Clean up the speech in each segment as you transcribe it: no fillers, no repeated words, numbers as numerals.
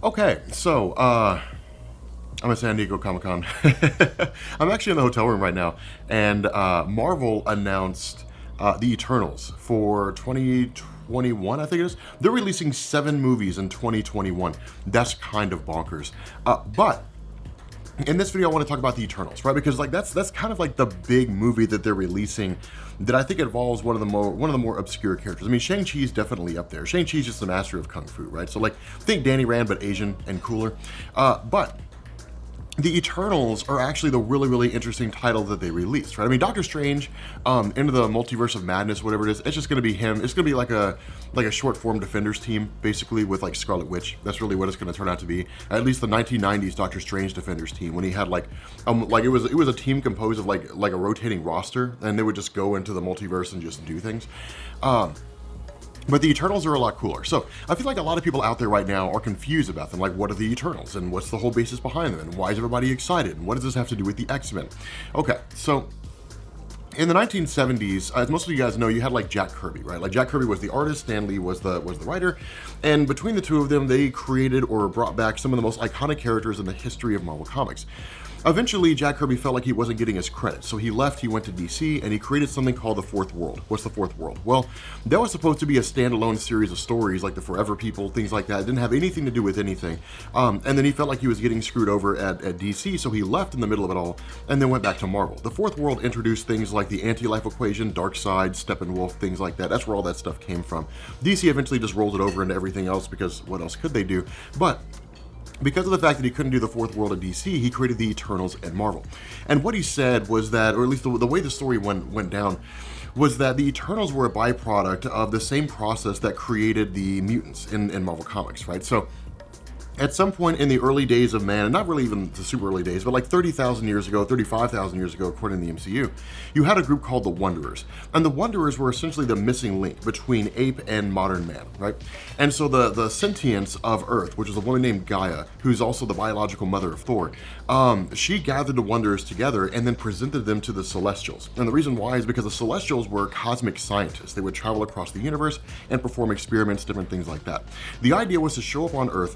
Okay, so I'm at San Diego Comic Con. I'm actually in the hotel room right now, and Marvel announced the Eternals for 2021, I think it is. They're releasing 7 movies in 2021. That's kind of bonkers. But in this video, I want to talk about the Eternals, right? Because like that's kind of like the big movie that they're releasing that I think involves one of the more obscure characters. I mean, Shang-Chi is definitely up there. Shang-Chi's just the master of kung fu, right? So like think Danny Rand, but Asian and cooler. But the Eternals are actually the really interesting title that they released, right? I mean, Doctor Strange, into the Multiverse of Madness, whatever it is, it's just going to be him. It's going to be like a short form Defenders team, basically, with like Scarlet Witch. That's really what it's going to turn out to be. At least the 1990s Doctor Strange Defenders team, when he had like it was a team composed of like a rotating roster, and they would just go into the multiverse and just do things. But the Eternals are a lot cooler. So I feel like a lot of people out there right now are confused about them. Like, what are the Eternals? And what's the whole basis behind them? And why is everybody excited? And what does this have to do with the X-Men? Okay, so in the 1970s, as most of you guys know, you had like Jack Kirby, right? Like Jack Kirby was the artist, Stan Lee was the writer, and between the two of them, they created or brought back some of the most iconic characters in the history of Marvel Comics. Eventually, Jack Kirby felt like he wasn't getting his credit, so he left, he went to DC, and he created something called the Fourth World. What's the Fourth World? Well, that was supposed to be a standalone series of stories, like the Forever People, things like that. It didn't have anything to do with anything. And then he felt like he was getting screwed over at DC, so he left in the middle of it all, and then went back to Marvel. The Fourth World introduced things like the Anti-Life Equation, Darkseid, Steppenwolf, things like that. That's where all that stuff came from. DC eventually just rolled it over into everything else, because what else could they do? But because of the fact that he couldn't do the Fourth World at DC, he created the Eternals at Marvel. And what he said was that, or at least the way the story went down, was that the Eternals were a byproduct of the same process that created the mutants in Marvel Comics, right? So at some point in the early days of man, and not really even the super early days, but like 30,000 years ago, 35,000 years ago, according to the MCU, you had a group called the Wanderers. And the Wanderers were essentially the missing link between ape and modern man, right? And so the sentience of Earth, which is a woman named Gaia, who's also the biological mother of Thor, she gathered the Wanderers together and then presented them to the Celestials. And the reason why is because the Celestials were cosmic scientists. They would travel across the universe and perform experiments, different things like that. The idea was to show up on Earth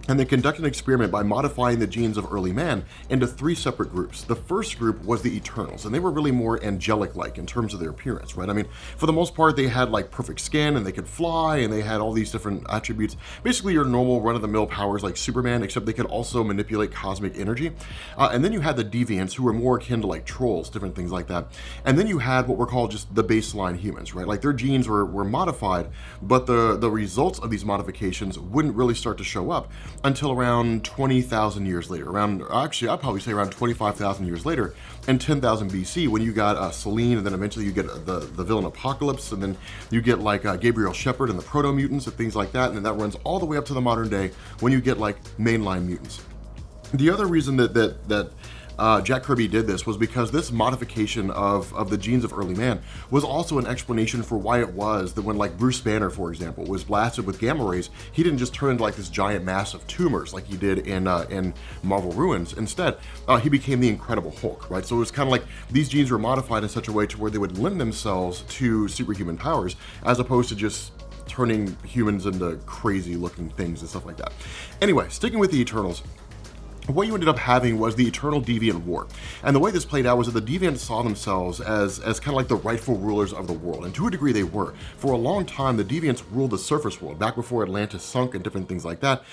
and they conducted an experiment by modifying the genes of early man into 3 separate groups. The first group was the Eternals, and they were really more angelic-like in terms of their appearance, right? I mean, for the most part, they had like perfect skin, and they could fly, and they had all these different attributes. Basically, your normal run-of-the-mill powers like Superman, except they could also manipulate cosmic energy. And then you had the Deviants, who were more akin to like trolls, different things like that. And then you had what were called just the baseline humans, right? Like their genes were modified, but the results of these modifications wouldn't really start to show up until around 20,000 years later. Actually, I'd probably say around 25,000 years later, in 10,000 BC, when you got Selene, and then eventually you get the villain Apocalypse, and then you get like Gabriel Shepard and the Proto-Mutants and things like that, and then that runs all the way up to the modern day when you get like mainline mutants. The other reason that Jack Kirby did this was because this modification of the genes of early man was also an explanation for why it was that when like Bruce Banner, for example, was blasted with gamma rays, he didn't just turn into like this giant mass of tumors like he did in Marvel Ruins. Instead, he became the Incredible Hulk, right? So it was kind of like these genes were modified in such a way to where they would lend themselves to superhuman powers, as opposed to just turning humans into crazy looking things and stuff like that. Anyway, sticking with the Eternals, what you ended up having was the Eternal Deviant War. And the way this played out was that the Deviants saw themselves as kind of like the rightful rulers of the world. And to a degree they were. For a long time, the Deviants ruled the surface world. Back before Atlantis sunk and different things like that,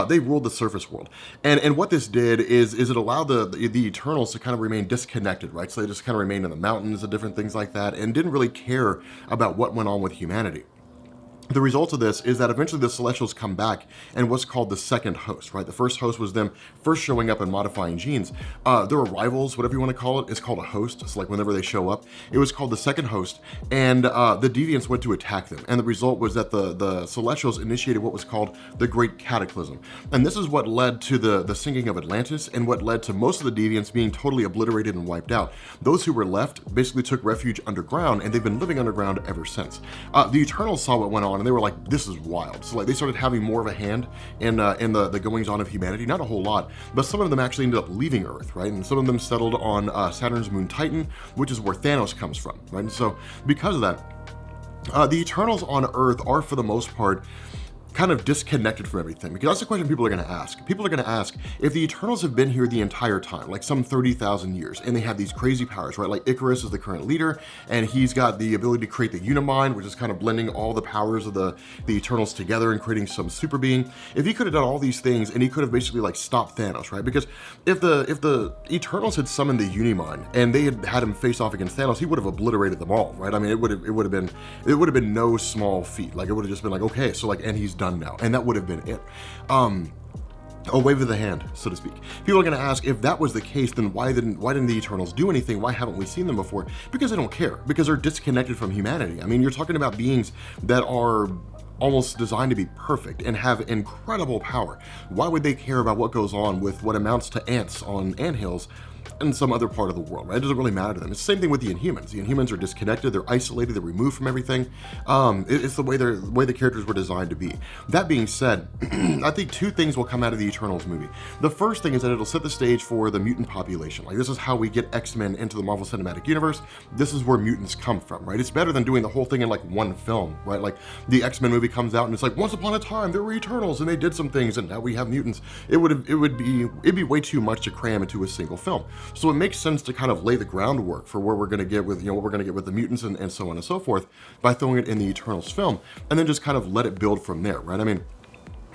they ruled the surface world. And what this did is it allowed the Eternals to kind of remain disconnected, right? So they just kind of remained in the mountains and different things like that, and didn't really care about what went on with humanity. The result of this is that eventually the Celestials come back and what's called the second host, right? The first host was them first showing up and modifying genes. Their arrivals, whatever you want to call it, is called a host. It's like whenever they show up, it was called the second host, and the Deviants went to attack them. And the result was that the Celestials initiated what was called the Great Cataclysm. And this is what led to the sinking of Atlantis, and what led to most of the Deviants being totally obliterated and wiped out. Those who were left basically took refuge underground, and they've been living underground ever since. The Eternals saw what went on, and they were like, this is wild. So like they started having more of a hand in the goings on of humanity. Not a whole lot, but some of them actually ended up leaving Earth, right? And some of them settled on Saturn's moon Titan, which is where Thanos comes from, right? And so because of that, the Eternals on Earth are, for the most part, kind of disconnected from everything? Because that's the question people are going to ask. People are going to ask if the Eternals have been here the entire time, like some 30,000 years, and they have these crazy powers, right? Like Icarus is the current leader, and he's got the ability to create the Unimind, which is kind of blending all the powers of the Eternals together and creating some super being. If he could have done all these things, and he could have basically like stopped Thanos, right? Because if the Eternals had summoned the Unimind and they had him face off against Thanos, he would have obliterated them all, right? I mean, it would have been no small feat. Like, it would have just been like, okay, so like, and he's done now, and that would have been it. A wave of the hand, so to speak. People are going to ask, if that was the case, then why didn't the Eternals do anything? Why haven't we seen them before? Because they don't care, because they're disconnected from humanity. I mean, you're talking about beings that are almost designed to be perfect and have incredible power. Why would they care about what goes on with what amounts to ants on anthills in some other part of the world, right? It doesn't really matter to them. It's the same thing with the Inhumans. The Inhumans are disconnected, they're isolated, they're removed from everything. It's the way the characters were designed to be. That being said, I think two things will come out of the Eternals movie. The first thing is that it'll set the stage for the mutant population. Like, this is how we get X-Men into the Marvel Cinematic Universe. This is where mutants come from, right? It's better than doing the whole thing in like one film, right? Like, the X-Men movie comes out and it's like, once upon a time there were Eternals and they did some things and now we have mutants. It'd be way too much to cram into a single film. So it makes sense to kind of lay the groundwork for where we're going to get with, what we're going to get with the mutants and so on and so forth by throwing it in the Eternals film, and then just kind of let it build from there, right? I mean,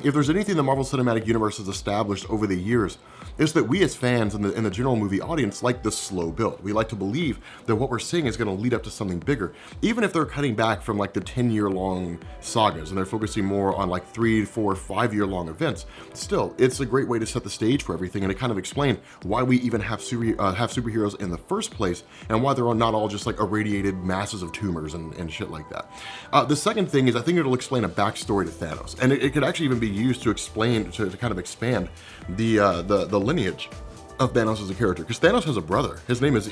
if there's anything the Marvel Cinematic Universe has established over the years, is that we as fans in the general movie audience like the slow build. We like to believe that what we're seeing is going to lead up to something bigger, even if they're cutting back from like the 10-year-long sagas and they're focusing more on like 3, 4, 5-year-long events. Still, it's a great way to set the stage for everything and to kind of explain why we even have superheroes in the first place and why they're not all just like irradiated masses of tumors and shit like that. The second thing is, I think it'll explain a backstory to Thanos, and it could actually even be used to explain, to kind of expand the lineage of Thanos as a character, because Thanos has a brother. His name is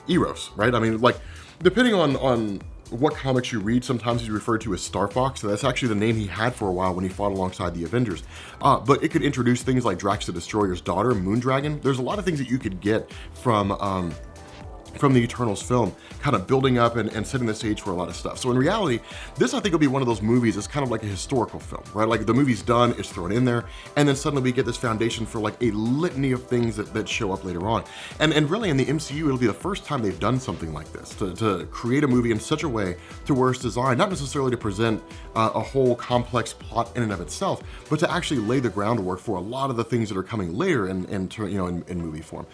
Eros, right? I mean, like, depending on what comics you read, sometimes he's referred to as Star Fox, and that's actually the name he had for a while when he fought alongside the Avengers. But it could introduce things like Drax the Destroyer's daughter, Moondragon. There's a lot of things that you could get from the Eternals film, kind of building up and setting the stage for a lot of stuff. So in reality, this I think will be one of those movies that's kind of like a historical film, right? Like, the movie's done, it's thrown in there, and then suddenly we get this foundation for like a litany of things that show up later on. And really in the MCU, it'll be the first time they've done something like this, to create a movie in such a way to where it's designed not necessarily to present a whole complex plot in and of itself, but to actually lay the groundwork for a lot of the things that are coming later in movie form.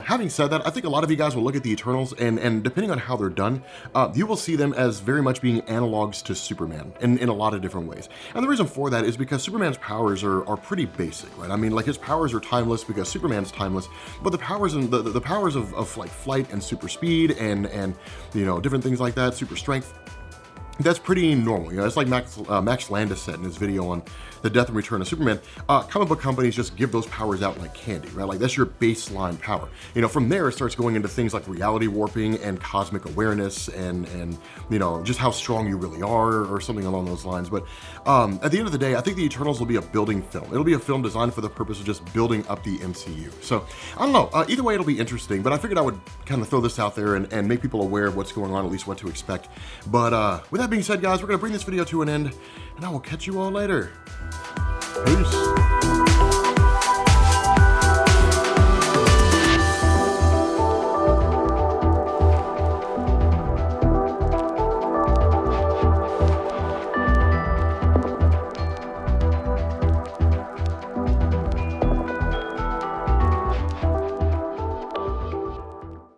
Having said that, I think a lot of you guys will look at the Eternals, and depending on how they're done, you will see them as very much being analogs to Superman in a lot of different ways. And the reason for that is because Superman's powers are pretty basic, right? I mean, like, his powers are timeless because Superman's timeless, but the powers and the powers of like flight and super speed and different things like that, super strength, that's pretty normal. It's like Max Landis said in his video on The Death and Return of Superman, comic book companies just give those powers out like candy, right? Like, that's your baseline power. From there it starts going into things like reality warping and cosmic awareness and just how strong you really are or something along those lines. But at the end of the day, I think the Eternals will be a building film. It'll be a film designed for the purpose of just building up the MCU. So I don't know, either way it'll be interesting, but I figured I would kind of throw this out there and make people aware of what's going on, at least what to expect. But with that being said, guys, we're gonna bring this video to an end, and I will catch you all later. Peace.